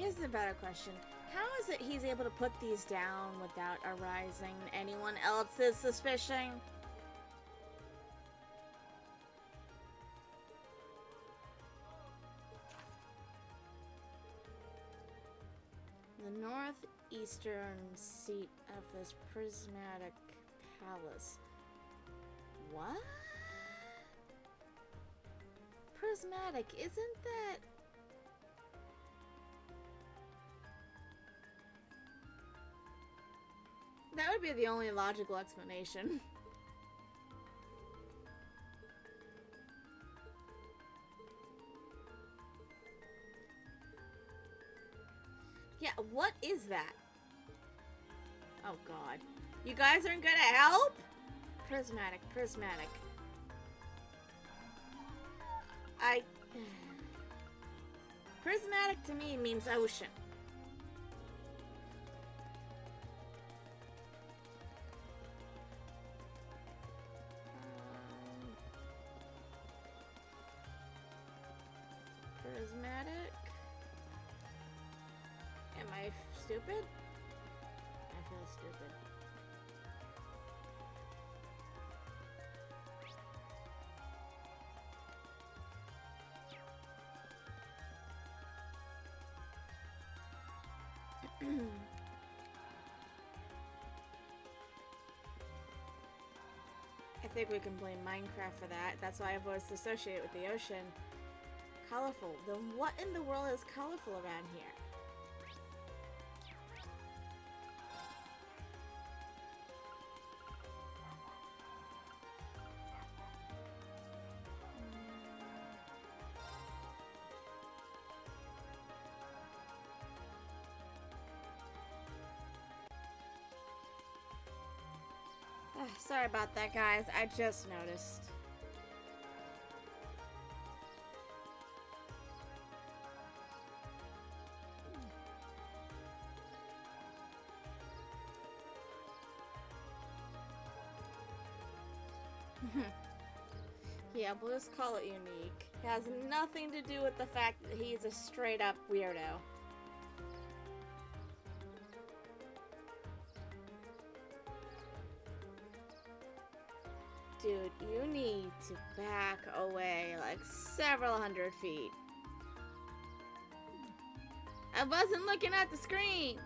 Here's the better question. How is it he's able to put these down without arousing anyone else's suspicion? The northeastern seat of this prismatic palace. What? Prismatic, isn't that... That would be the only logical explanation. Yeah, what is that? Oh god. You guys aren't gonna help? Prismatic, prismatic. Prismatic to me means ocean. Prismatic? Am I stupid? I feel stupid. I think we can blame Minecraft for that. That's why I've always associated with the ocean. Colorful. Then what in the world is colorful around here? Sorry about that, guys. I just noticed. Yeah, we'll just call it unique. It has nothing to do with the fact that he's a straight up weirdo. Dude, you need to back away like several hundred feet. I wasn't looking at the screen!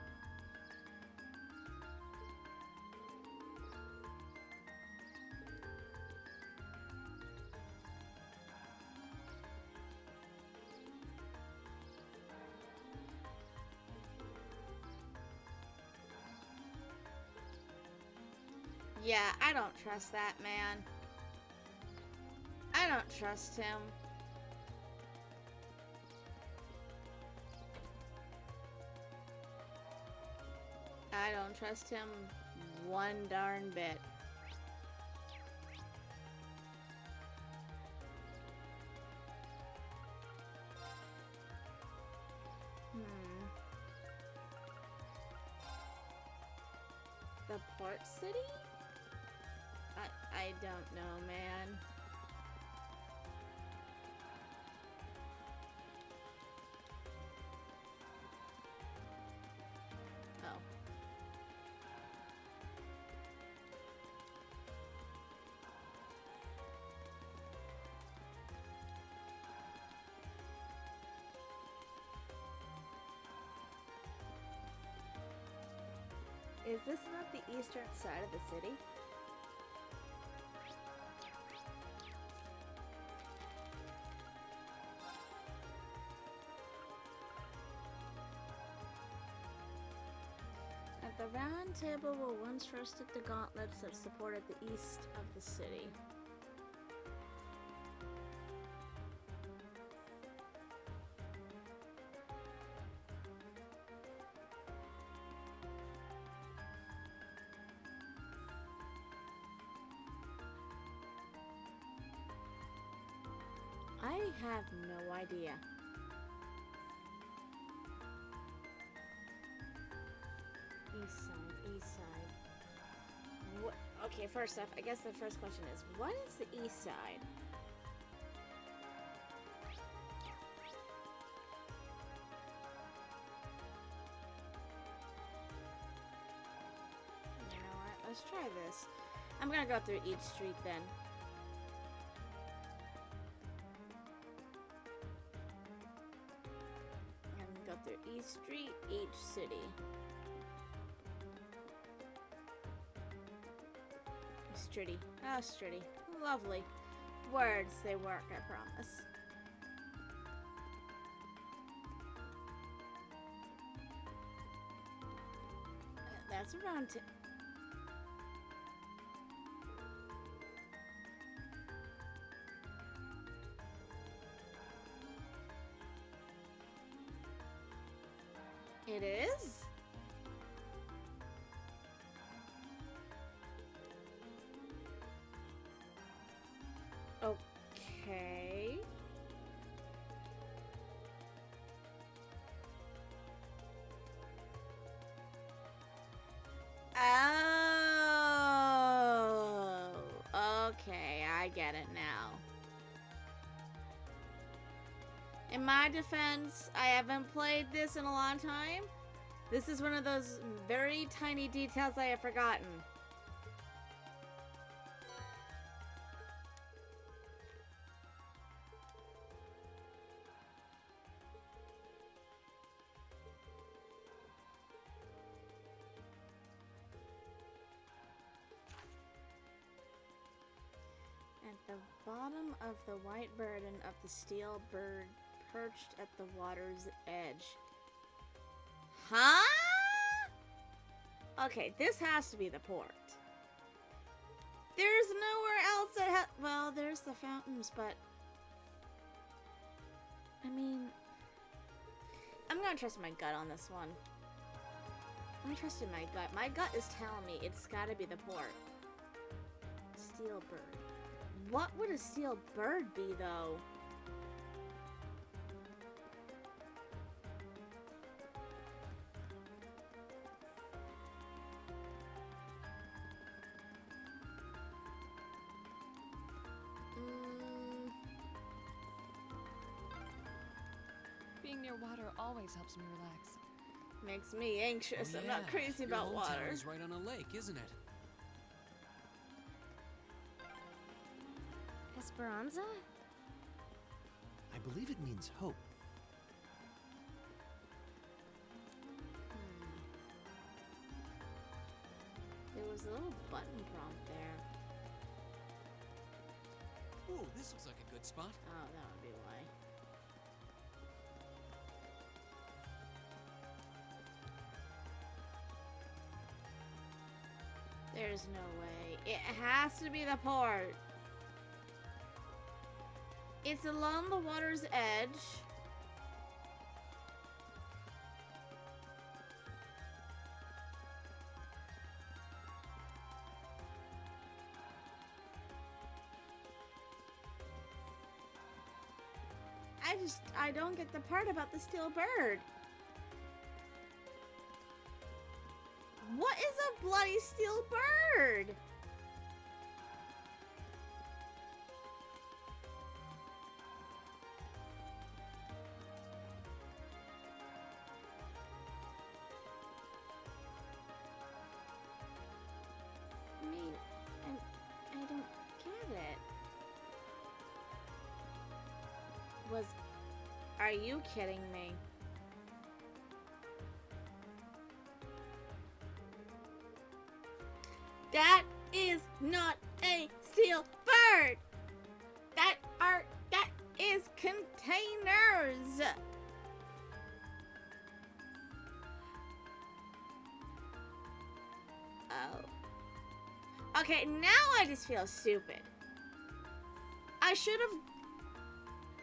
Yeah, I don't trust that man. I don't trust him. I don't trust him one darn bit. The port city? I don't know, man. Oh. Is this not the eastern side of the city? The round table were once rested the gauntlets that supported the east of the city. I have no idea. East side, east side. What? Okay, first off, I guess the first question is, what is the east side? Let's try this. I'm gonna go through each street then. I'm gonna go through each street, each city. Stritty. Oh, Stritty. Lovely. Words, they work, I promise. That's around It is? Okay. Oh, okay, I get it now. In my defense, I haven't played this in a long time. This is one of those very tiny details I have forgotten. At the bottom of the white burden of the steel bird perched at the water's edge. Huh? Okay, this has to be the port. There's nowhere else that well, there's the fountains, but I mean, I'm gonna trust my gut on this one. I'm trusting my gut. My gut is telling me it's gotta be the port. Steel bird. What would a steel bird be, though? Being near water always helps me relax. Makes me anxious. Oh, I'm not crazy about Your water. hometown is right on a lake, isn't it? Esperanza? I believe it means hope. There was a little button prompt there. Ooh, this looks like a good spot. Oh, that would be why. There's no way. It has to be the port. It's along the water's edge. I don't get the part about the steel bird. What is a bloody steel bird? I mean, I don't get it. Are you kidding me? That is not a steel bird. That is containers. Oh. Okay, now I just feel stupid. I should have.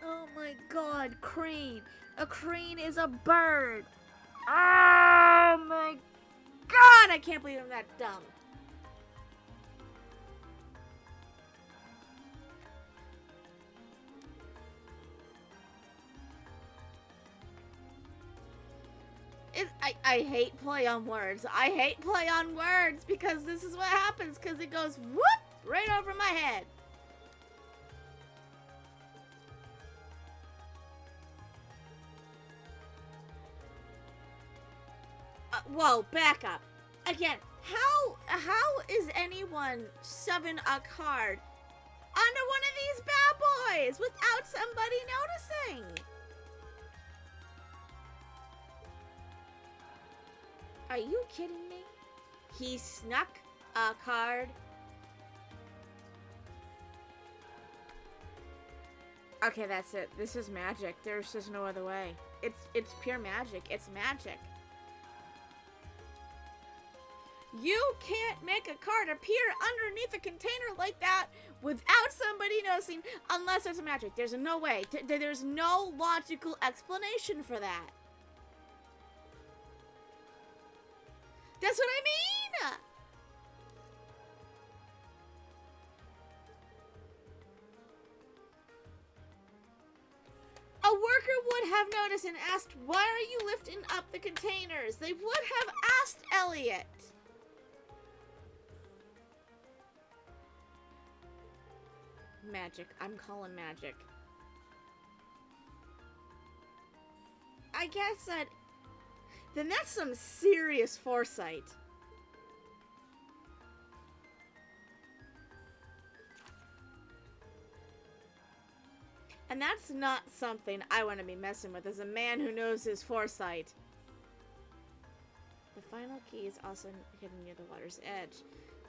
Oh my god, crane. A crane is a bird. Oh my god, I can't believe I'm that dumb. I hate play on words. I hate play on words because this is what happens, because it goes whoop right over my head. Whoa, back up. Again, How is anyone shoving a card under one of these bad boys without somebody noticing? Are you kidding me? He snuck a card. Okay, that's it. This is magic. There's just no other way. It's pure magic. It's magic. You can't make a card appear underneath a container like that without somebody noticing unless it's magic. There's no way. There's no logical explanation for that. That's what I mean! A worker would have noticed and asked, why are you lifting up the containers? They would have asked Elliot. Magic. I'm calling magic. I guess that... Then that's some serious foresight. And that's not something I want to be messing with as a man who knows his foresight. The final key is also hidden near the water's edge.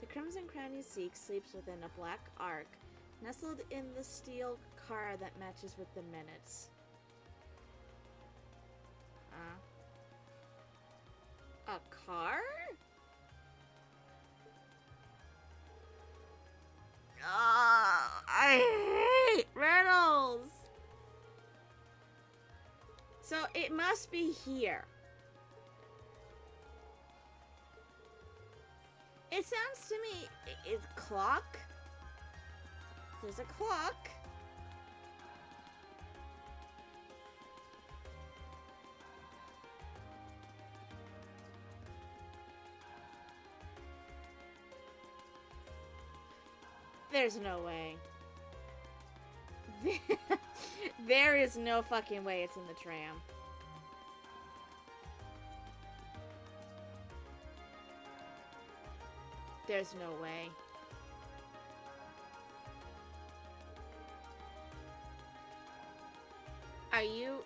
The Crimson Crown you seek sleeps within a black ark, nestled in the steel car that matches with the minutes. A car? I hate riddles! So it must be here. It sounds to me, it's clock. There's a clock. There's no way. There is no fucking way it's in the tram. There's no way. Are you...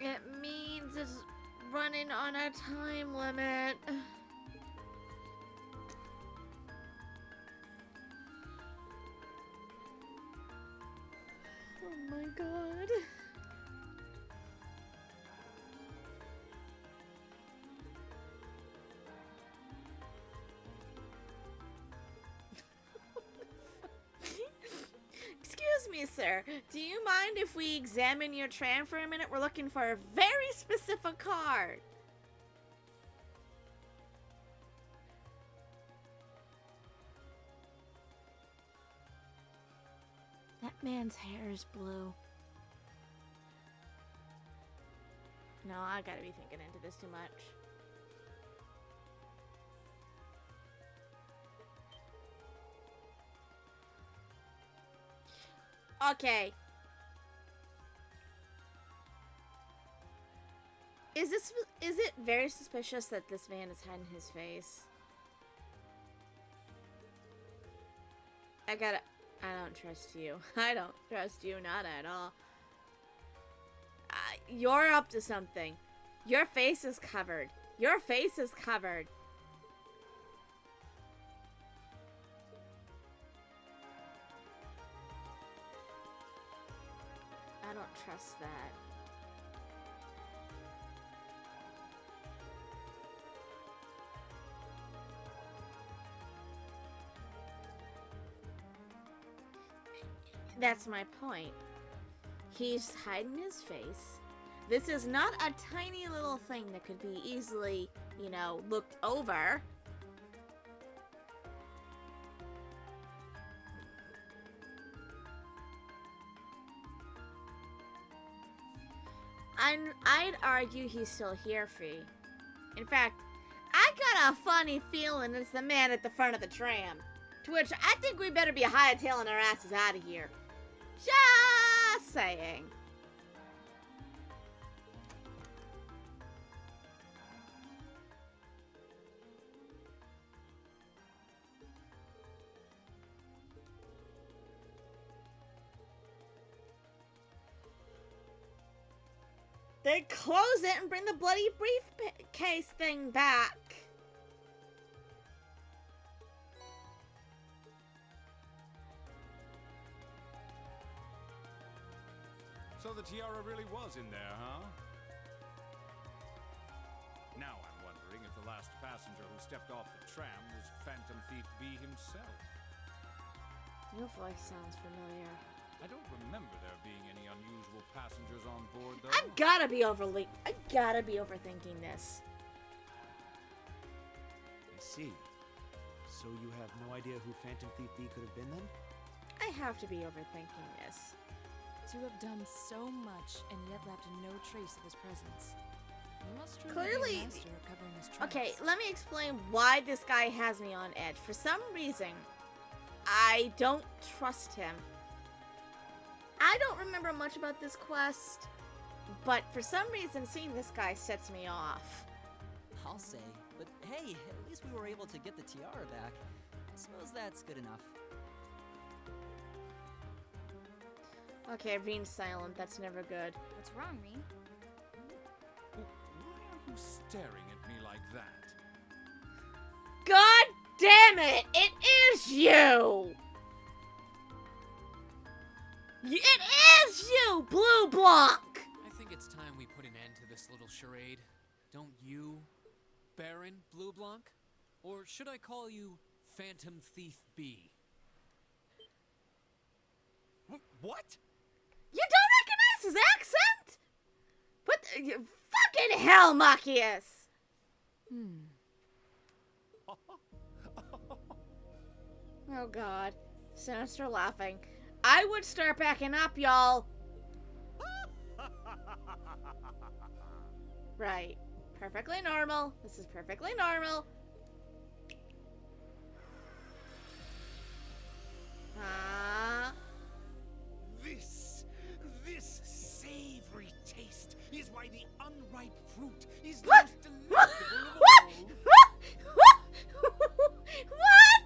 It means it's running on a time limit. Oh my god. Excuse me, sir. Do you mind if we examine your tram for a minute? We're looking for a very specific card. That man's hair is blue. No, I gotta be thinking into this too much. Okay. Is it very suspicious that this man is hiding his face? I don't trust you. I don't trust you, not at all. You're up to something. Your face is covered. Your face is covered. I don't trust that. That's my point. He's hiding his face. This is not a tiny little thing that could be easily, you know, looked over. I'd argue he's still here, Fee. In fact, I got a funny feeling it's the man at the front of the tram. To which I think we better be hightailing our asses out of here. Just saying. They close it and bring the bloody briefcase thing back. So the tiara really was in there, huh? Now I'm wondering if the last passenger who stepped off the tram was Phantom Thief B himself. Your voice sounds familiar. I don't remember there being any unusual passengers on board, though. I gotta be overthinking this. I see. So you have no idea who Phantom Thief B could have been then? I have to be overthinking this. To have done so much and yet left no trace of his presence. He must truly Clearly- be a master at covering his tracks. Okay, let me explain why this guy has me on edge. For some reason, I don't trust him. I don't remember much about this quest, but for some reason, seeing this guy sets me off. I'll say. But hey, at least we were able to get the tiara back. I suppose that's good enough. Okay, Rean's silent. That's never good. What's wrong, Rean? Why are you staring at me like that? God damn it! It is you! It is you, Blue Block! I think it's time we put an end to this little charade. Don't you, Baron Blue Blanc? Or should I call you Phantom Thief B? What? You don't recognize his accent? What? Fucking hell, Machias! Oh god. Sinister laughing. I would start backing up, y'all. Right. Perfectly normal. This is perfectly normal. This savory taste is why the unripe fruit is the What? most What? delectable of all. What?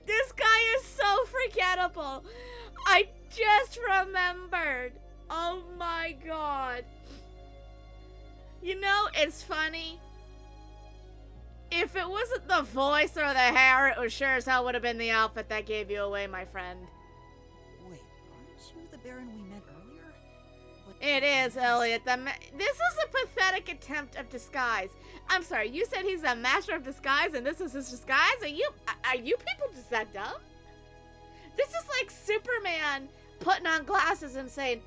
This guy is so forgettable. I just remembered. Oh my god. You know, it's funny. If it wasn't the voice or the hair, it was sure as hell would have been the outfit that gave you away, my friend. Wait, aren't you the Baron we met earlier? But It is, Elliot. This is a pathetic attempt of disguise. I'm sorry, you said he's a master of disguise and this is his disguise? Are you people just that dumb? This is like Superman putting on glasses and saying,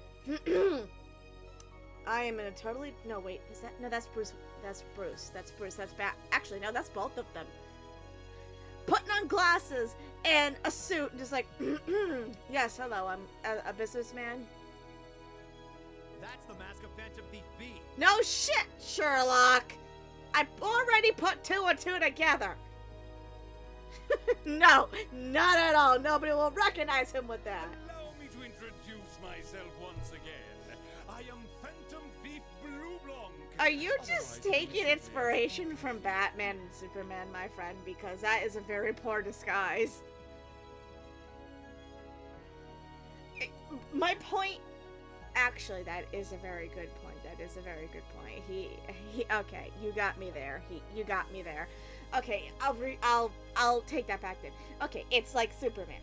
I am in a totally... No, wait. Is that... No, that's Bruce. That's Bruce. That's Bruce. That's Actually, no, that's both of them. Putting on glasses and a suit and just like, yes, hello, I'm a businessman. That's the mask of Phantom Thief B. No shit, Sherlock! I've already put two and two together. No, not at all. Nobody will recognize him with that. Allow me to introduce myself once again. I am Phantom Thief Blue Blanc. Are you just Otherwise taking known as inspiration from Batman and Superman, my friend? Because that is a very poor disguise. My point... Actually, that is a very good point. That is a very good point. He okay, you got me there. You got me there. Okay, I'll take that back then. Okay, it's like Superman.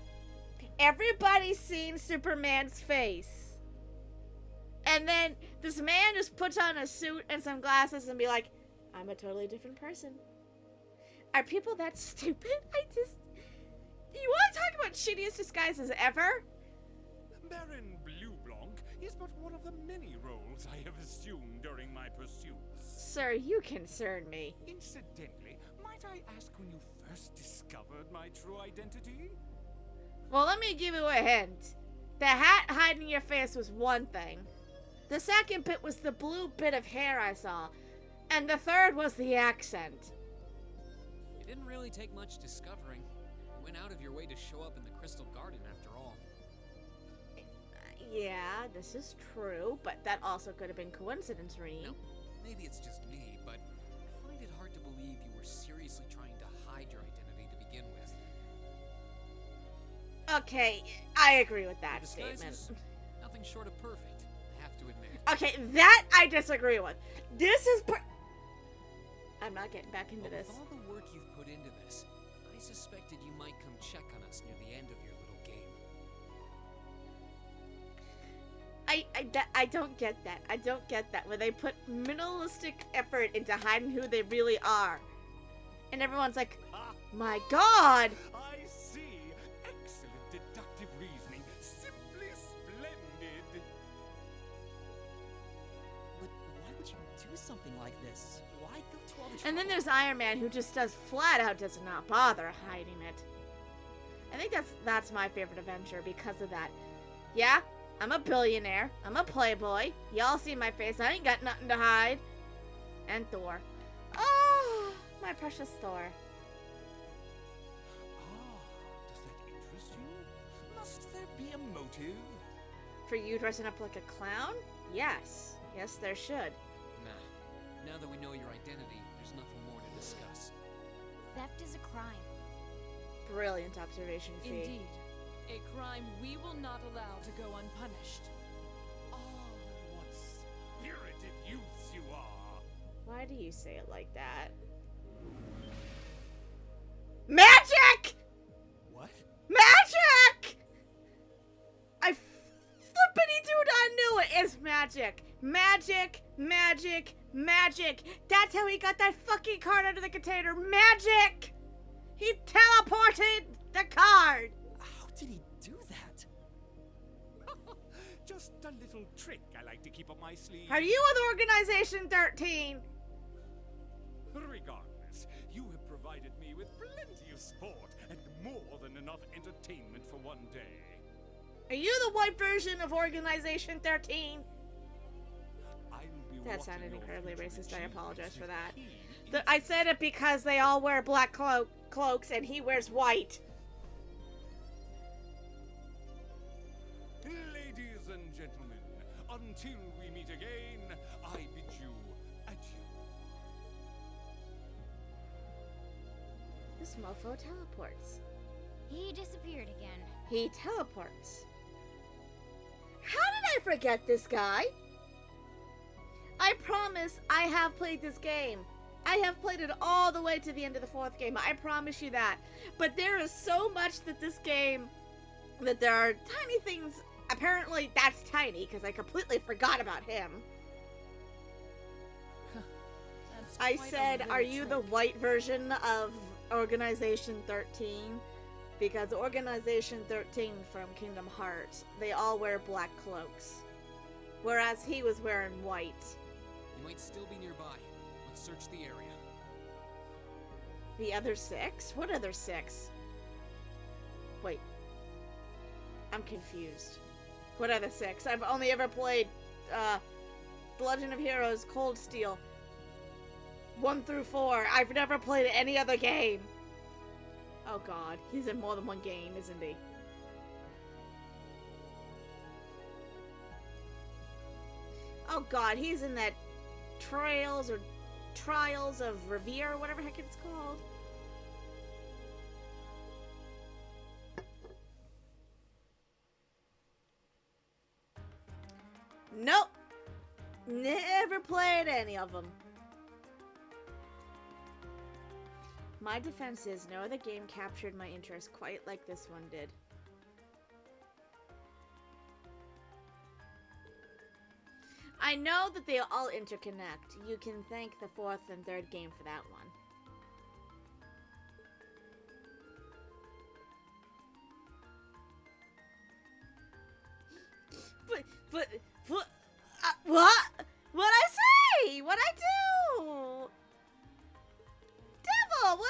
Everybody's seen Superman's face. And then this man just puts on a suit and some glasses and be like, I'm a totally different person. Are people that stupid? You want to talk about shittiest disguises ever? Baron Blue Blanc is but one of the many roles I have assumed during my pursuits. Sir, you concern me. Incidentally, my Might I ask when you first discovered my true identity? Well, let me give you a hint. The hat hiding your face was one thing. The second bit was the blue bit of hair I saw. And the third was the accent. It didn't really take much discovering. You went out of your way to show up in the Crystal Garden after all. Yeah, this is true, but that also could have been coincidence, Rean. No, maybe it's just me, but I find it hard to believe you were seriously trying to hide your identity to begin with. Okay, I agree with that Your statement. disguise is nothing short of perfect, I have to admit. Okay, that I disagree with. This is I'm not getting back into But this. with all the work you've put into this, I suspected you might come check on us near the end of your little game. I don't get that. I don't get that. Where they put minimalistic effort into hiding who they really are. And everyone's like, my god! I see. Excellent deductive reasoning. Simply splendid. But why would you do something like this? Why go to all the And then trouble? there's Iron Man who just flat out does not bother hiding it. I think that's my favorite Avenger because of that. Yeah, I'm a billionaire. I'm a playboy. Y'all see my face. I ain't got nothing to hide. And Thor. Oh, my precious Thor. Does that interest you? Must there be a motive? For you dressing up like a clown? Yes. Yes, there should. Nah, now that we know your identity, there's nothing more to discuss. Theft is a crime. Brilliant observation, Fee. Indeed. A crime we will not allow to go unpunished. Ah, what spirited youths you are! Why do you say it like that? Magic! What? Magic! I flippity dude, I knew it! It's magic. Magic, magic, magic. That's how he got that fucking card out of the container. Magic! He teleported the card. How did he do that? Just a little trick I like to keep up my sleeve. Are you with Organization 13? Regardless, you have provided me with plenty of sport and more than enough entertainment for one day. Are you the white version of Organization 13? I'll be That watching sounded your incredibly future racist. I apologize achievements for with that. keen I said it because they all wear black cloaks and he wears white. Ladies and gentlemen, until we meet again, I bid you adieu. This mofo teleports. He disappeared again. He teleports. How did I forget this guy? I promise I have played this game. I have played it all the way to the end of the fourth game. I promise you that. But there is so much that this game, that there are tiny things. Apparently that's tiny because I completely forgot about him. That's I quite a said, little are you the trick. white version of Organization 13? Because Organization 13 from Kingdom Hearts, they all wear black cloaks. Whereas he was wearing white. You might still be nearby. Let's search the area. The other 6? What other 6? Wait. I'm confused. What other 6? I've only ever played, The Legend of Heroes Cold Steel 1 through 4. I've never played any other game. Oh god, he's in more than one game, isn't he? Oh god, he's in that Trials of Revere, whatever heck it's called. Nope. Never played any of them. My defense is no other game captured my interest quite like this one did. I know that they all interconnect. You can thank the 4th and 3rd game for that one. But, what? What'd I say? What'd I do? Devil, what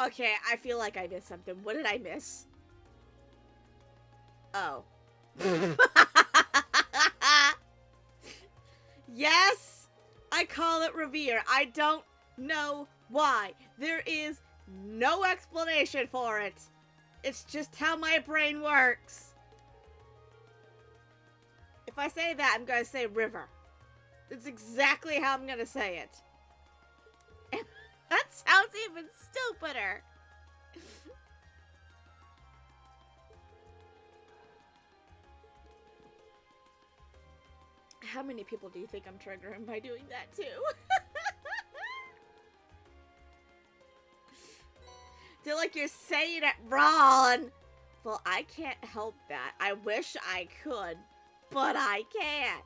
Okay, I feel like I missed something. What did I miss? Oh. Yes! I call it Revere. I don't know why. There is no explanation for it. It's just how my brain works. If I say that, I'm gonna say river. That's exactly how I'm gonna say it. And that sounds even stupider. How many people do you think I'm triggering by doing that too? They're like, you're saying it wrong. Well, I can't help that. I wish I could, but I can't.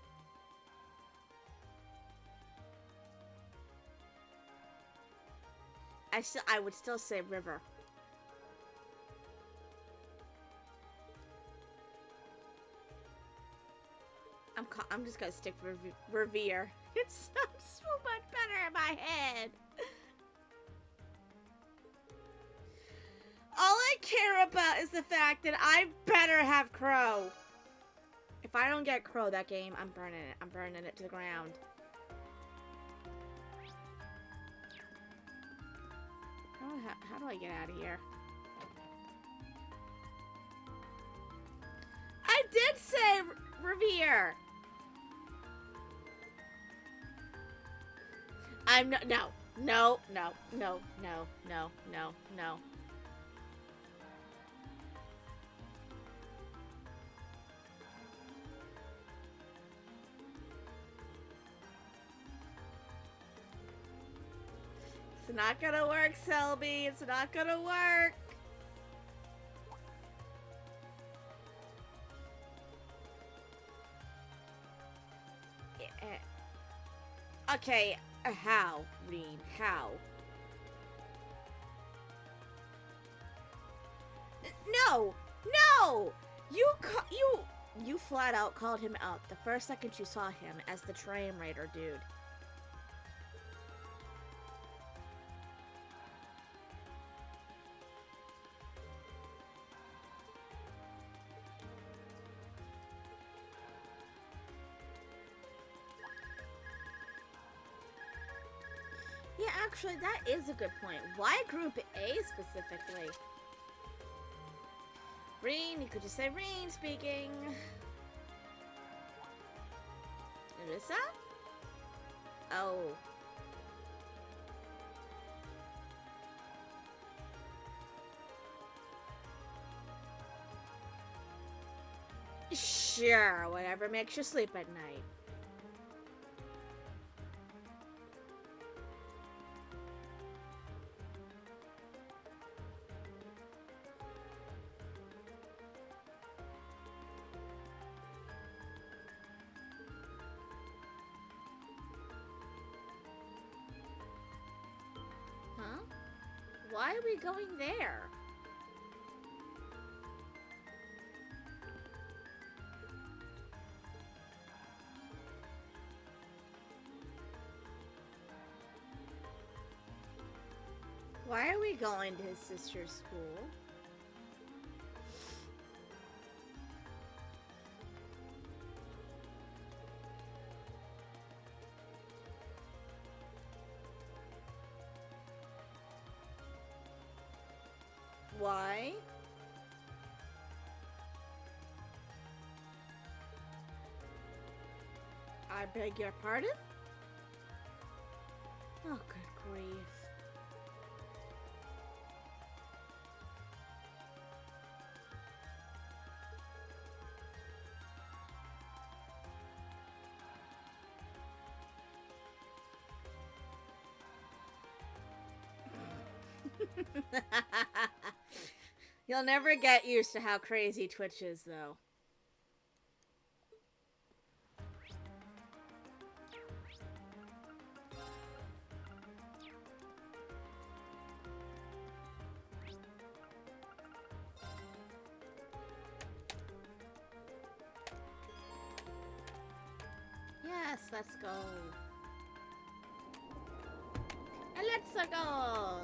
I would still say river. I'm just gonna stick with Revere. It sounds so much better in my head. All I care about is the fact that I better have Crow. If I don't get Crow that game, I'm burning it. I'm burning it to the ground. How do I get out of here? I did say Revere. I'm no. It's not gonna work, Selby. It's not gonna work. Okay, how, Rean? How? No! No! You flat out called him out the first second you saw him as the Train Raider dude. Yeah, actually, that is a good point. Why Group A specifically? Rean, you could just say Rean speaking. Arissa? Oh. Sure, whatever makes you sleep at night. Why are we going there? Why are we going to his sister's school? Why? I beg your pardon? Oh, good grief. You'll never get used to how crazy Twitch is, though. Yes, let's go. Let's go.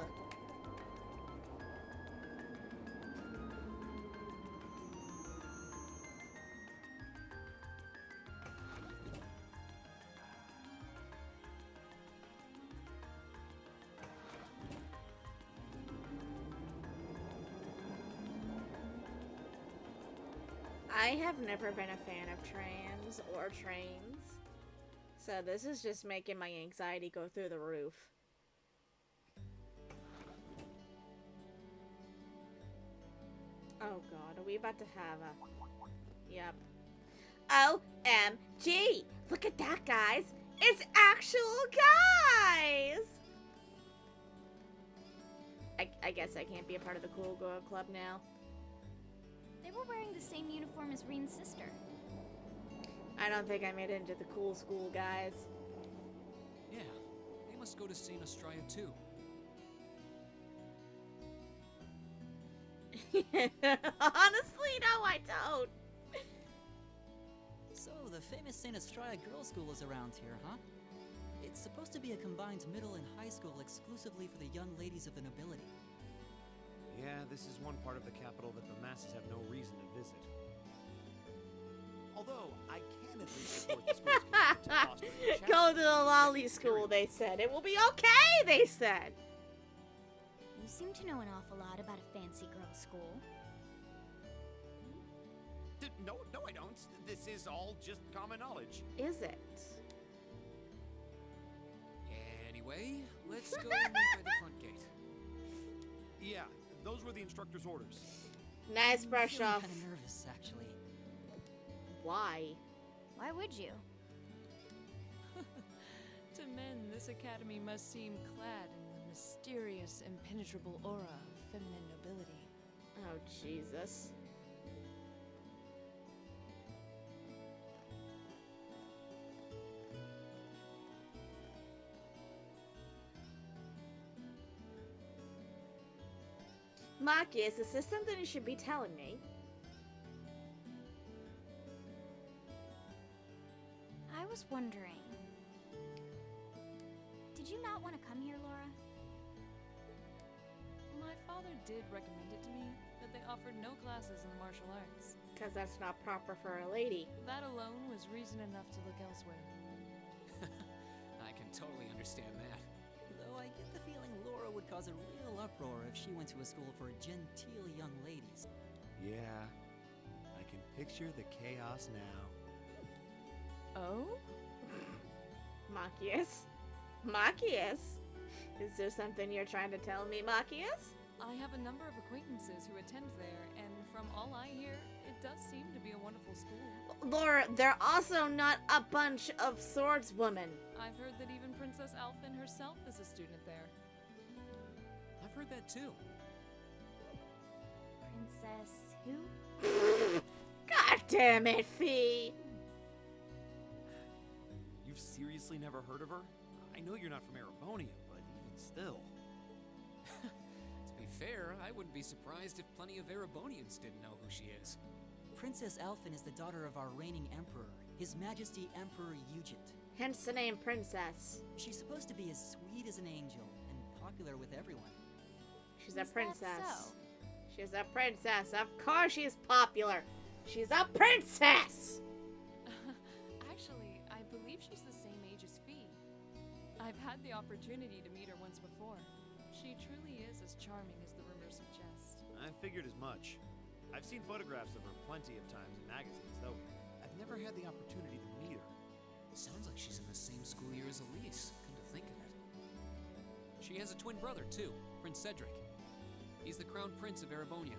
I have never been a fan of trams or trains, so this is just making my anxiety go through the roof. Oh god, are we about to have a... Yep. OMG! Look at that, guys! It's actual guys! I guess I can't be a part of the cool girl club now. They were wearing the same uniform as Rean's sister. I don't think I made it into the cool school, guys. Yeah, they must go to Saint Astria too. Honestly, no, I don't. So, the famous Saint Astria Girls' School is around here, huh? It's supposed to be a combined middle and high school exclusively for the young ladies of the nobility. Yeah, this is one part of the capital that the masses have no reason to visit. Although, I can at least support the school's commitment to fostering chastity. Go to the lolly school, they said. It will be okay, they said. You seem to know an awful lot about a fancy girls' school. No, I don't. This is all just common knowledge. Is it? Anyway, let's go in by the front gate. Yeah, those were the instructor's orders. Nice brush I'm off. kind of nervous, actually. Why? Why would you? To men, this academy must seem clad in the mysterious, impenetrable aura of feminine nobility. Oh, Jesus. Marcus, is this something you should be telling me? I was wondering. Did you not want to come here, Laura? My father did recommend it to me, but they offered no classes in the martial arts. Because that's not proper for a lady. That alone was reason enough to look elsewhere. I can totally understand that. Though I get the feeling Laura would cause a real uproar if she went to a school for genteel young ladies. Yeah, I can picture the chaos now. Oh? Marcus? Marcus? Is there something you're trying to tell me, Marcus? I have a number of acquaintances who attend there, and from all I hear, it does seem to be a wonderful school. Laura, they're also not a bunch of swordswomen. I've heard that even Princess Alphen herself is a student there. I've heard that too. Princess who? God damn it, Fee! You've seriously never heard of her? I know you're not from Erebonia, but even still. To be fair, I wouldn't be surprised if plenty of Erebonians didn't know who she is. Princess Alphen is the daughter of our reigning emperor, His Majesty Emperor Eugent. Hence the name Princess. She's supposed to be as sweet as an angel and popular with everyone. She's a Is that princess. so? She's a princess. Of course she's popular. She's a princess! Actually, I believe she's the same age as Fee. I've had the opportunity to meet her once before. She truly is as charming as the rumors suggest. I figured as much. I've seen photographs of her plenty of times in magazines, though I've never had the opportunity to meet her. Sounds like she's in the same school year as Elise, come to think of it. She has a twin brother, too, Prince Cedric. He's the crown prince of Erebonia.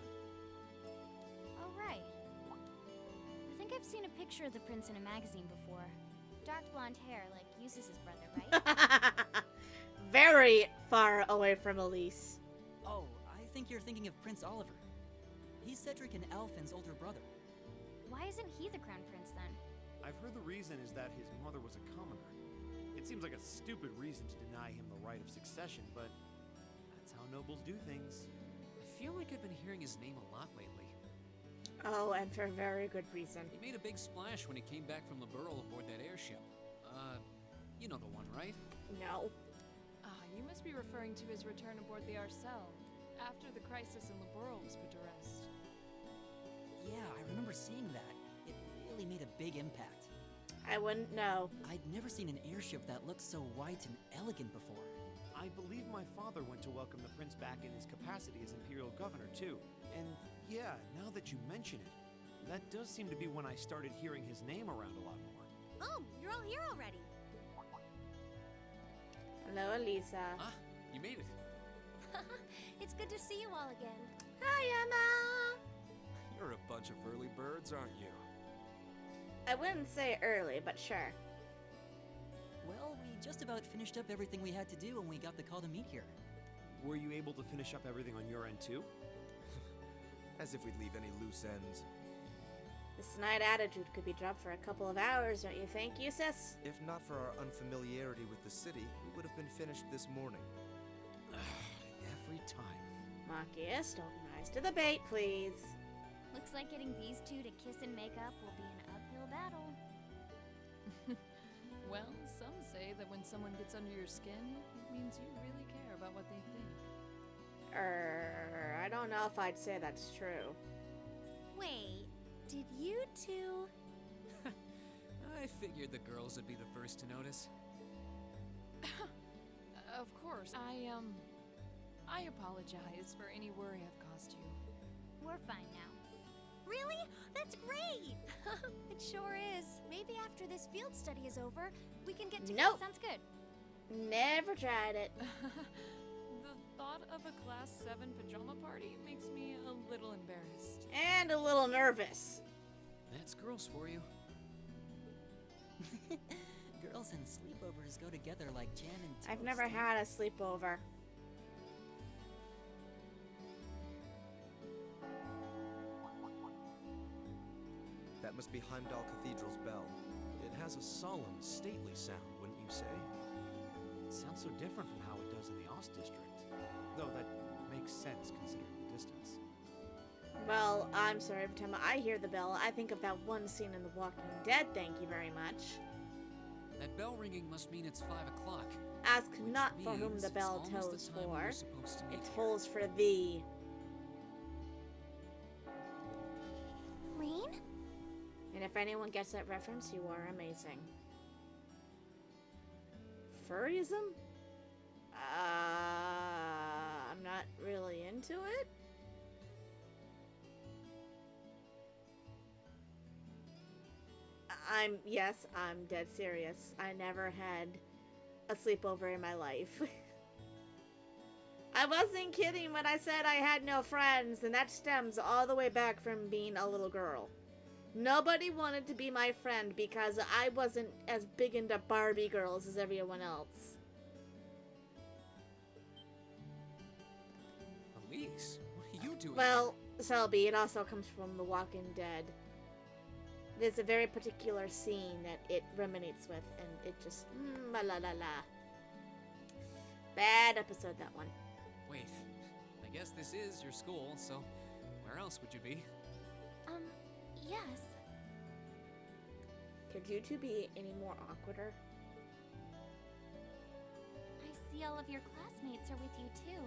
Oh, right. I think I've seen a picture of the prince in a magazine before. Dark blonde hair, like Eustace's brother, right? Very far away from Elise. Oh, I think you're thinking of Prince Oliver. He's Cedric and Alphen's older brother. Why isn't he the crown prince then? I've heard the reason is that his mother was a commoner. It seems like a stupid reason to deny him the right of succession, but that's how nobles do things. I feel like I've been hearing his name a lot lately. Oh, and for very good reason. He made a big splash when he came back from Liberl aboard that airship. You know the one, right? No. Ah, you must be referring to his return aboard the Arcel, after the crisis in Liberl was put to rest. Yeah, I remember seeing that. It really made a big impact. I wouldn't know. I'd never seen an airship that looked so white and elegant before. I believe my father went to welcome the prince back in his capacity as imperial governor, too. And yeah, now that you mention it, that does seem to be when I started hearing his name around a lot more. Oh, you're all here already. Hello, Elisa. Ah, you made it. It's good to see you all again. Hi, Emma. You're a bunch of early birds, aren't you? I wouldn't say early, but sure. Well, we just about finished up everything we had to do when we got the call to meet here. Were you able to finish up everything on your end too? As if we'd leave any loose ends. The snide attitude could be dropped for a couple of hours, don't you think, Eustace? If not for our unfamiliarity with the city, we would have been finished this morning. Every time. Marcus, don't rise to the bait, please. Looks like getting these two to kiss and make up will be an uphill battle. Well, some say that when someone gets under your skin, it means you really care about what they think. I don't know if I'd say that's true. Wait, did you two... I figured the girls would be the first to notice. Of course, I apologize for any worry I've caused you. We're fine now. Really? That's great! It sure is. Maybe after this field study is over, we can get together. Nope. Sounds good. Never tried it. The thought of a Class 7 pajama party makes me a little embarrassed. And a little nervous. That's girls for you. Girls and sleepovers go together like jam and toast. I've never had a sleepover. That must be Heimdall Cathedral's bell. It has a solemn, stately sound, wouldn't you say? It sounds so different from how it does in the Ost District. Though that makes sense considering the distance. Well, I'm sorry, every time I hear the bell, I think of that one scene in The Walking Dead, thank you very much. That bell ringing must mean it's 5 o'clock. Ask Which not for whom means the it's bell almost the tolls time we for. were supposed to meet It here. tolls for thee. Rean? And if anyone gets that reference, you are amazing. Furryism? I'm not really into it. Yes, I'm dead serious. I never had a sleepover in my life. I wasn't kidding when I said I had no friends, and that stems all the way back from being a little girl. Nobody wanted to be my friend because I wasn't as big into Barbie girls as everyone else. Elise, what are you doing? Well, Selby, it also comes from The Walking Dead. There's a very particular scene that it ruminates with, and it just, la la la la. Bad episode, that one. Wait, I guess this is your school, so where else would you be? Yes. Could you two be any more awkwarder? I see all of your classmates are with you too.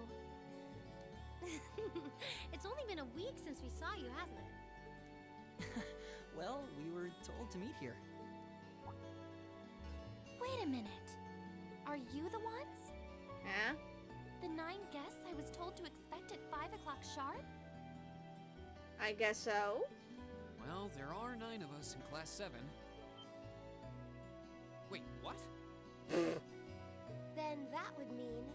It's only been a week since we saw you, hasn't it? Well, we were told to meet here. Wait a minute. Are you the ones? Huh? The 9 guests I was told to expect at 5 o'clock sharp? I guess so. Well, there are 9 of us in Class 7. Wait, what? Then that would mean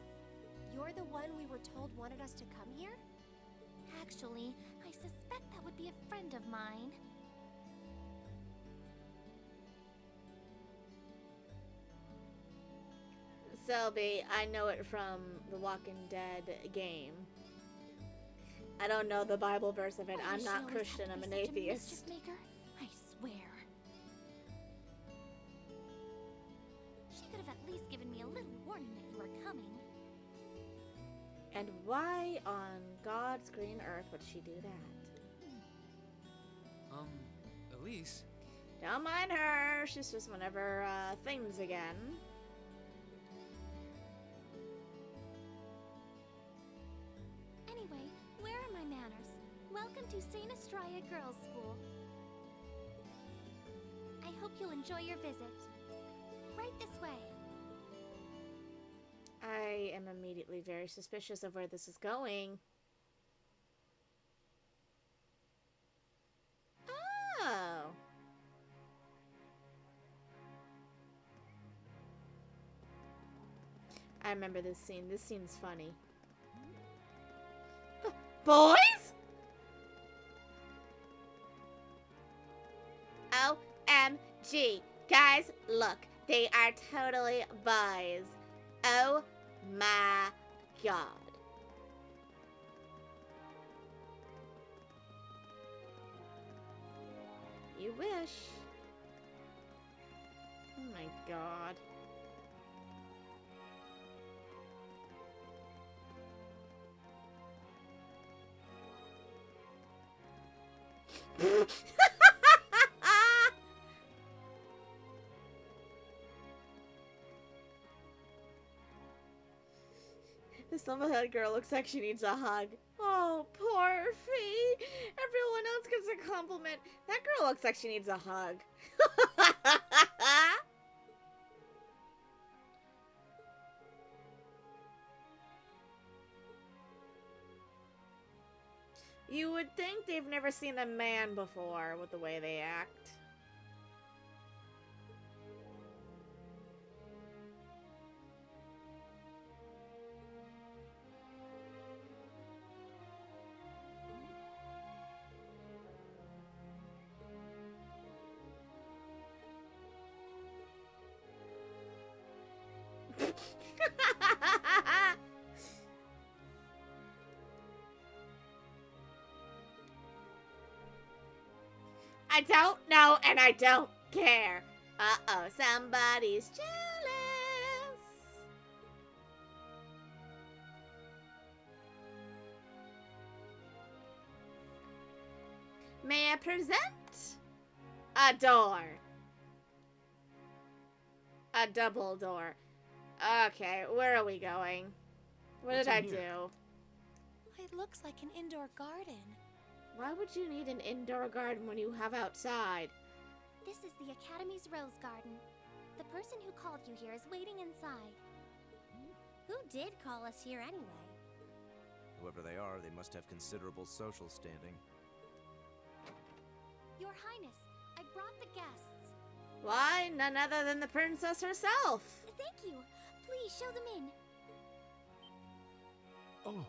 you're the one we were told wanted us to come here? Actually, I suspect that would be a friend of mine. Selby, I know it from the Walking Dead game. I don't know the Bible verse of it. Why I'm does she not always Christian, have I'm to an be such a atheist. mischief maker? I swear. She could have at least given me a little warning that you were coming. And why on God's green earth would she do that? Elise? Don't mind her. She's just one of her things again. Anyway, where are my manners? Welcome to Saint Astria Girls' School. I hope you'll enjoy your visit. Right this way. I am immediately very suspicious of where this is going. I remember this scene. This scene's funny. Boys? OMG. Guys, look. They are totally boys. Oh my god. You wish. Oh my god. This level-headed girl looks like she needs a hug. Oh, poor Fee. Everyone else gets a compliment. That girl looks like she needs a hug. You would think they've never seen a man before with the way they act. I don't know and I don't care. Uh-oh, somebody's jealous. May I present a door? A double door. Okay, where are we going? What did I do? It looks like an indoor garden. Why would you need an indoor garden when you have outside? This is the Academy's rose garden. The person who called you here is waiting inside. Who did call us here anyway? Whoever they are, they must have considerable social standing. Your Highness, I brought the guests. Why? None other than the princess herself. Thank you. Please show them in. Oh.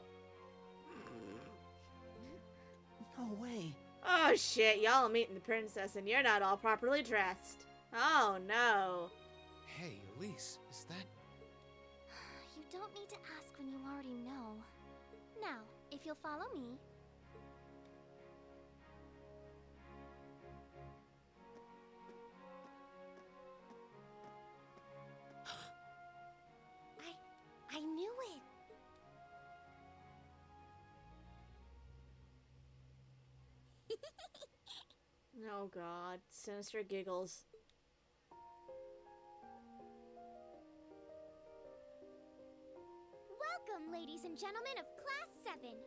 No way. Oh shit, y'all are meeting the princess and you're not all properly dressed. Oh no. Hey, Elise, is that... You don't need to ask when you already know. Now, if you'll follow me. I knew it. Oh god, sinister giggles. Welcome, ladies and gentlemen of Class 7.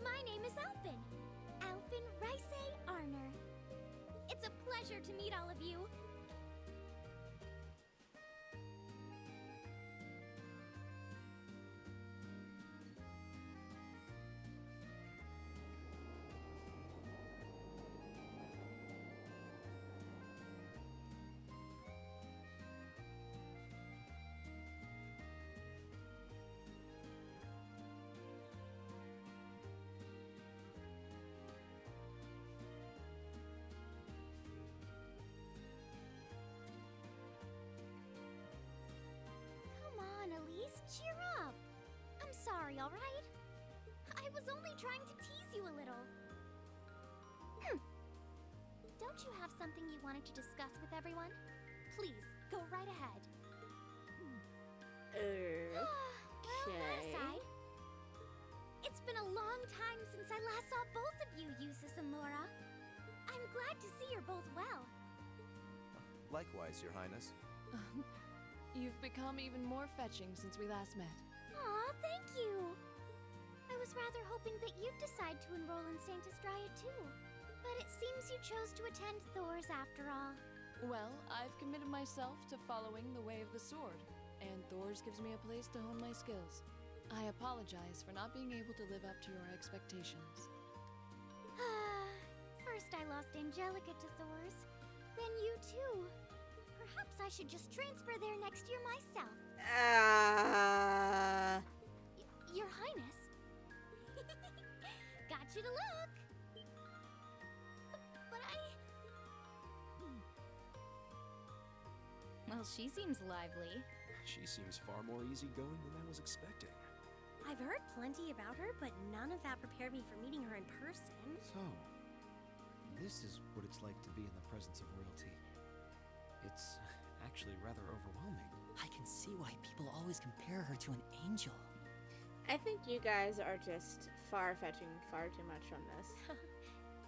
My name is Alphin. Alphin Rice Arner. It's a pleasure to meet all of you. Cheer up! I'm sorry, alright? I was only trying to tease you a little. Don't you have something you wanted to discuss with everyone? Please, go right ahead. Well, that aside, it's been a long time since I last saw both of you, Eustace and Laura. I'm glad to see you're both well. Likewise, Your Highness. You've become even more fetching since we last met. Aw, thank you! I was rather hoping that you'd decide to enroll in Saint Astria too. But it seems you chose to attend Thor's after all. Well, I've committed myself to following the way of the sword, and Thor's gives me a place to hone my skills. I apologize for not being able to live up to your expectations. First I lost Angelica to Thor's, then you too. Perhaps I should just transfer there next year myself. Your Highness. Got you to look. But Well, she seems lively. She seems far more easygoing than I was expecting. I've heard plenty about her, but none of that prepared me for meeting her in person. So, this is what it's like to be in the presence of royalty. It's actually rather overwhelming. I can see why people always compare her to an angel. I think you guys are just far-fetching far too much on this.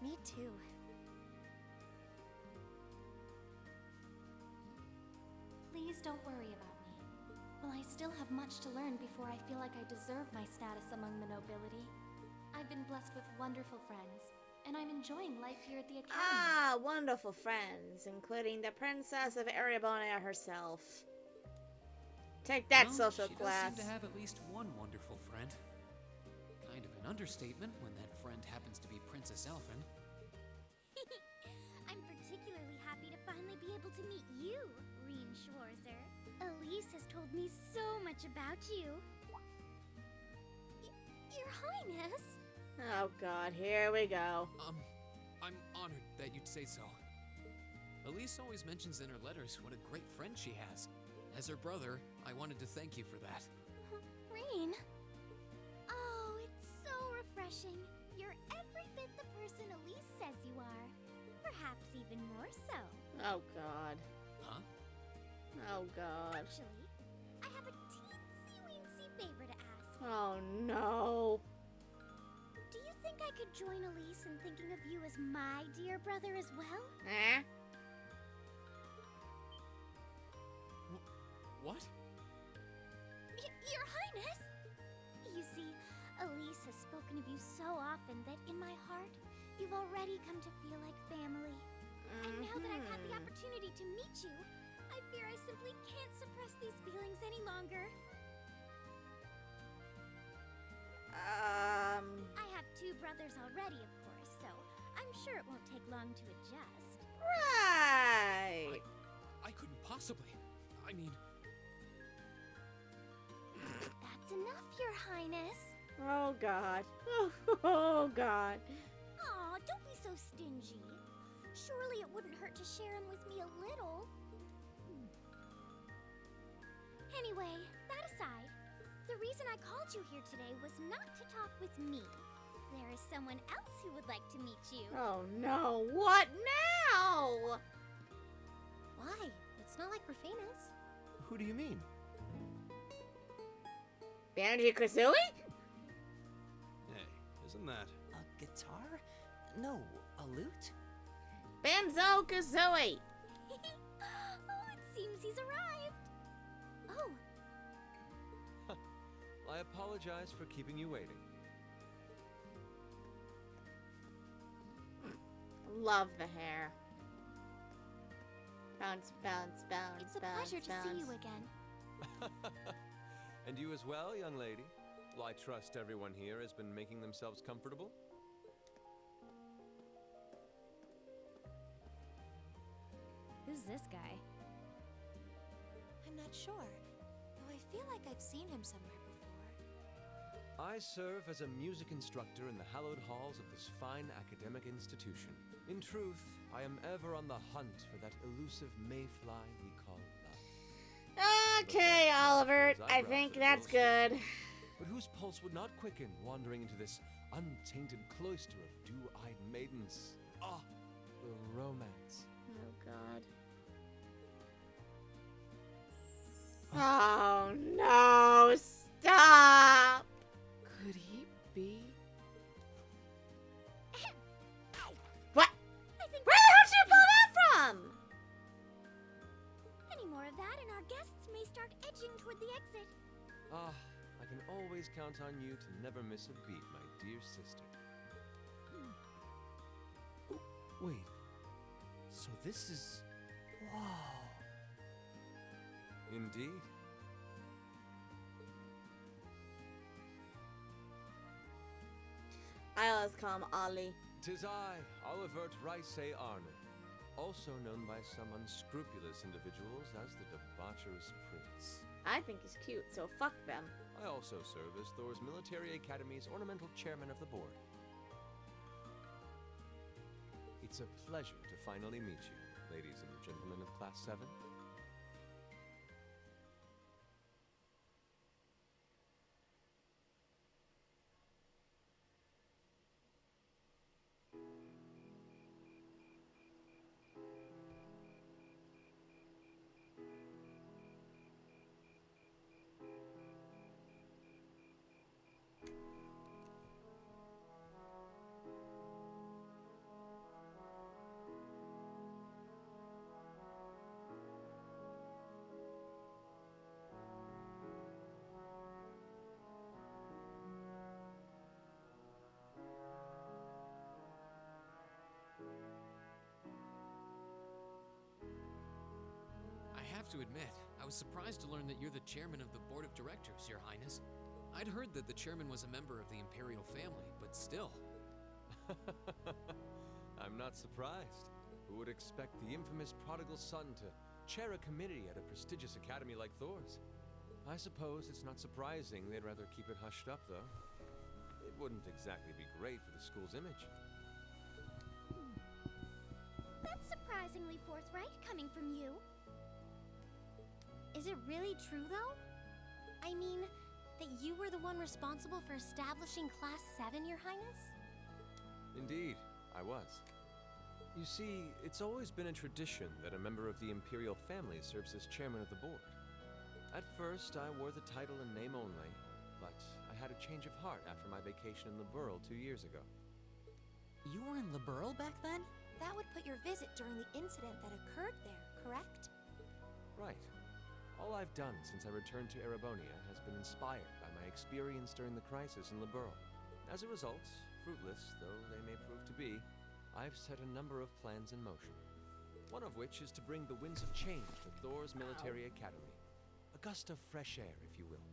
Me too. Please don't worry about me. Well, I still have much to learn before I feel like I deserve my status among the nobility. I've been blessed with wonderful friends, and I'm enjoying life here at the academy. Ah, wonderful friends, including the Princess of Erebonia herself. Take that, Well, social she class. does seem to have at least one wonderful friend. Kind of an understatement when that friend happens to be Princess Elfin. I'm particularly happy to finally be able to meet you, Rean Schwarzer. Elise has told me so much about you. Your Highness? Oh god, here we go. I'm honored that you'd say so. Elise always mentions in her letters what a great friend she has. As her brother, I wanted to thank you for that. Rean? Oh, it's so refreshing. You're every bit the person Elise says you are. Perhaps even more so. Oh god. Huh? Oh god. Actually, I have a teensy-weensy favor to ask. Oh no. Do you think I could join Elise in thinking of you as my dear brother as well? Eh? What? Your Highness! You see, Elise has spoken of you so often that in my heart, you've already come to feel like family. And now that I've had the opportunity to meet you, I fear I simply can't suppress these feelings any longer. I have two brothers already, of course, so I'm sure it won't take long to adjust. Right. I couldn't possibly. I mean... That's enough, Your Highness. Oh god. Oh god. Aw, don't be so stingy. Surely it wouldn't hurt to share him with me a little. Anyway, that aside, the reason I called you here today was not to talk with me. There is someone else who would like to meet you. Oh no. What now? Why? It's not like we're famous. Who do you mean? Banjo Kazooie? Hey, isn't that... A guitar? No, a lute? Banjo Kazooie. Oh, it seems he's arrived. Oh, I apologize for keeping you waiting. Love the hair. Bounce, bounce, bounce, it's a bounce, pleasure to bounce. see you again. And you as well, young lady? Well, I trust everyone here has been making themselves comfortable? Who's this guy? I'm not sure, though I feel like I've seen him somewhere before. I serve as a music instructor in the hallowed halls of this fine academic institution. In truth, I am ever on the hunt for that elusive mayfly we call love. Okay, Oliver. I think that's good. But whose pulse would not quicken wandering into this untainted cloister of dew-eyed maidens? Ah, the romance. Oh god. Oh no, stop! Could he be? What? I think Where the hell did you pull that from? any more of that and our guests may start edging toward the exit. Ah, I can always count on you to never miss a beat, my dear sister. Oh, wait. So this is... Whoa. Indeed. I always call him Ollie. 'Tis I, Olivert Rice Arner, also known by some unscrupulous individuals as the Debaucherous Prince. I think he's cute, so fuck them. I also serve as Thor's Military Academy's ornamental chairman of the board. It's a pleasure to finally meet you, ladies and gentlemen of Class 7. I have to admit, I was surprised to learn that you're the chairman of the board of directors, Your Highness. I'd heard that the chairman was a member of the Imperial family, but still. I'm not surprised. Who would expect the infamous prodigal son to chair a committee at a prestigious academy like Thor's? I suppose it's not surprising they'd rather keep it hushed up, though. It wouldn't exactly be great for the school's image. That's surprisingly forthright coming from you. Is it really true, though? I mean, that you were the one responsible for establishing Class 7, Your Highness? Indeed, I was. You see, it's always been a tradition that a member of the Imperial family serves as chairman of the board. At first, I wore the title in name only, but I had a change of heart after my vacation in Liberl 2 years ago. You were in Liberl back then? That would put your visit during the incident that occurred there, correct? Right. All I've done since I returned to Erebonia has been inspired by my experience during the crisis in Liberl. As a result, fruitless though they may prove to be, I've set a number of plans in motion. One of which is to bring the winds of change to Thor's Military Academy. A gust of fresh air, if you will.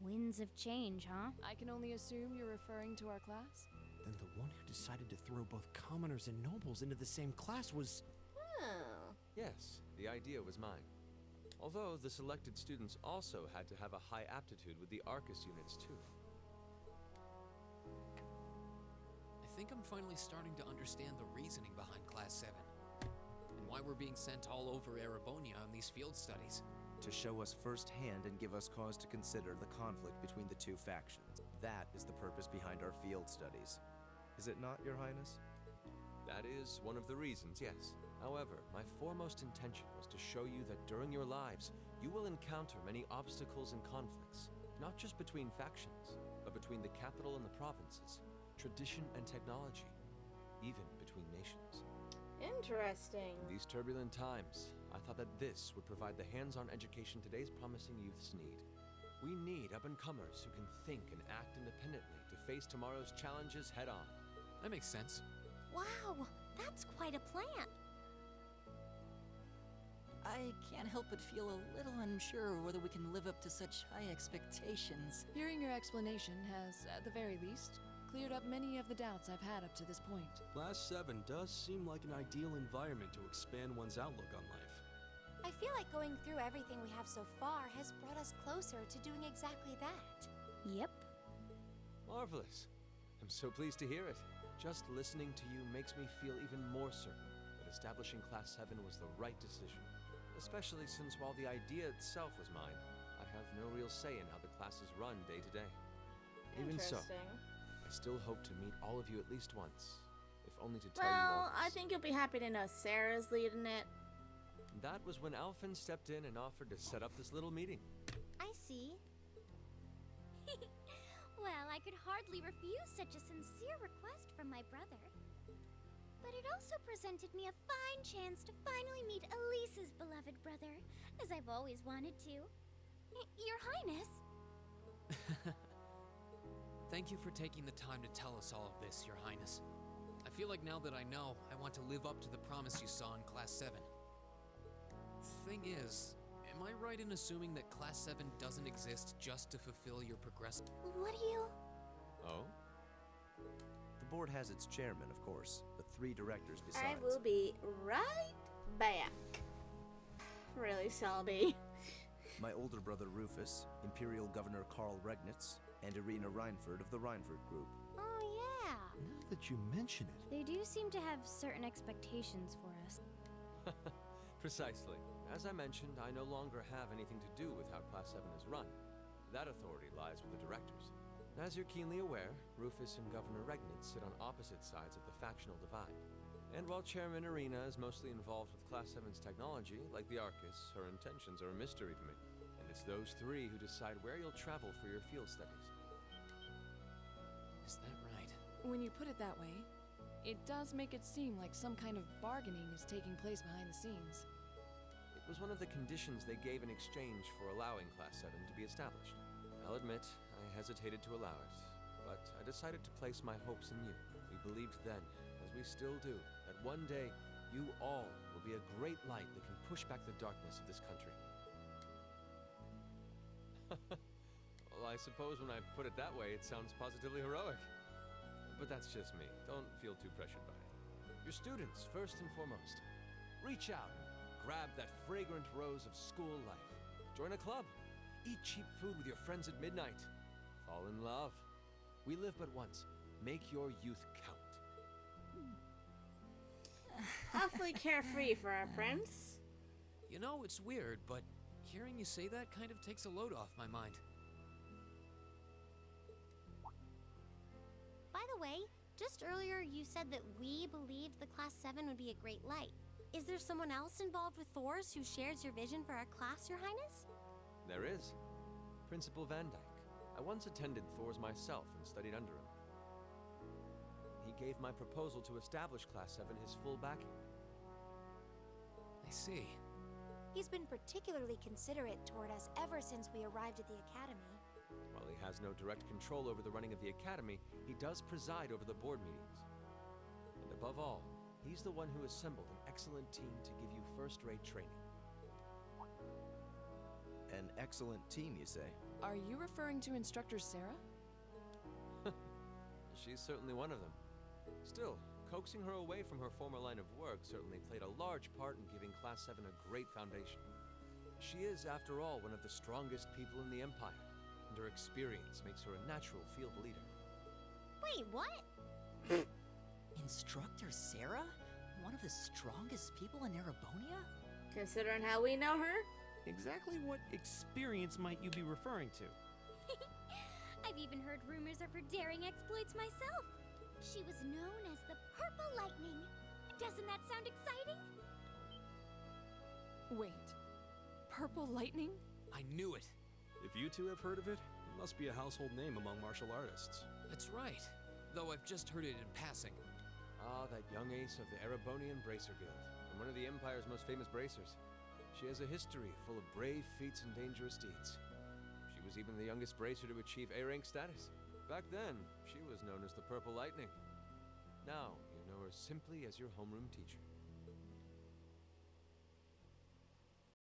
Winds of change, huh? I can only assume you're referring to our class? Then the one who decided to throw both commoners and nobles into the same class was... Oh. Yes, the idea was mine. Although the selected students also had to have a high aptitude with the Arcus units too. I think I'm finally starting to understand the reasoning behind Class 7. And why we're being sent all over Erebonia on these field studies. To show us firsthand and give us cause to consider the conflict between the two factions. That is the purpose behind our field studies. Is it not, Your Highness? That is one of the reasons, yes. However, my foremost intention was to show you that during your lives, you will encounter many obstacles and conflicts, not just between factions, but between the capital and the provinces, tradition and technology, even between nations. Interesting. In these turbulent times, I thought that this would provide the hands-on education today's promising youths need. We need up-and-comers who can think and act independently to face tomorrow's challenges head-on. That makes sense. Wow, that's quite a plan. I can't help but feel a little unsure whether we can live up to such high expectations. Hearing your explanation has, at the very least, cleared up many of the doubts I've had up to this point. Class 7 does seem like an ideal environment to expand one's outlook on life. I feel like going through everything we have so far has brought us closer to doing exactly that. Yep. Marvelous. I'm so pleased to hear it. Just listening to you makes me feel even more certain that establishing Class 7 was the right decision. Especially since while the idea itself was mine, I have no real say in how the classes run day to day. Even so, I still hope to meet all of you at least once, if only to tell you all Well, I think you'll be happy to know Sarah's leading it. That was when Alphen stepped in and offered to set up this little meeting. I see. Well, I could hardly refuse such a sincere request from my brother. But it also presented me a fine chance to finally meet Elise's beloved brother, as I've always wanted to. Your Highness. Thank you for taking the time to tell us all of this, Your Highness. I feel like now that I know, I want to live up to the promise you saw in Class 7. Thing is, am I right in assuming that Class 7 doesn't exist just to fulfill your progressive... What do you... Oh? The board has its chairman, of course, but 3 directors besides. I will be right back. Really, Selby? My older brother Rufus, Imperial Governor Karl Regnitz, and Irina Reinford of the Reinford Group. Oh, yeah. Now that you mention it. They do seem to have certain expectations for us. Precisely. As I mentioned, I no longer have anything to do with how Class 7 is run. That authority lies with the directors. As you're keenly aware, Rufus and Governor Regnitz sit on opposite sides of the factional divide. And while Chairman Irina is mostly involved with Class 7's technology, like the Arcus, her intentions are a mystery to me. And it's those 3 who decide where you'll travel for your field studies. Is that right? When you put it that way, it does make it seem like some kind of bargaining is taking place behind the scenes. It was one of the conditions they gave in exchange for allowing Class 7 to be established. I'll admit, I hesitated to allow it, but I decided to place my hopes in you. We believed then, as we still do, that one day, you all will be a great light that can push back the darkness of this country. Well, I suppose when I put it that way, it sounds positively heroic. But that's just me. Don't feel too pressured by it. Your students, first and foremost. Reach out and grab that fragrant rose of school life. Join a club. Eat cheap food with your friends at midnight. Fall in love. We live but once. Make your youth count. Awfully carefree for our prince. You know, it's weird, but hearing you say that kind of takes a load off my mind. By the way, just earlier you said that we believed the Class 7 would be a great light. Is there someone else involved with Thor's who shares your vision for our class, Your Highness? There is. Principal Van Dyke. I once attended Thor's myself and studied under him. He gave my proposal to establish Class 7 his full backing. I see. He's been particularly considerate toward us ever since we arrived at the Academy. While he has no direct control over the running of the Academy, he does preside over the board meetings. And above all, he's the one who assembled an excellent team to give you first-rate training. An excellent team, you say? Are you referring to Instructor Sarah? She's certainly one of them. Still, coaxing her away from her former line of work certainly played a large part in giving Class 7 a great foundation. She is, after all, one of the strongest people in the Empire, and her experience makes her a natural field leader. Wait, what? Instructor Sarah? One of the strongest people in Erebonia? Considering how we know her? Exactly what experience might you be referring to? I've even heard rumors of her daring exploits myself. She was known as the Purple Lightning. Doesn't that sound exciting? Wait, Purple Lightning? I knew it. If you two have heard of it, it must be a household name among martial artists. That's right. Though I've just heard it in passing. Ah, that young ace of the Erebonian Bracer Guild, and one of the Empire's most famous bracers. She has a history full of brave feats and dangerous deeds. She was even the youngest bracer to achieve A-rank status. Back then, she was known as the Purple Lightning. Now, you know her simply as your homeroom teacher.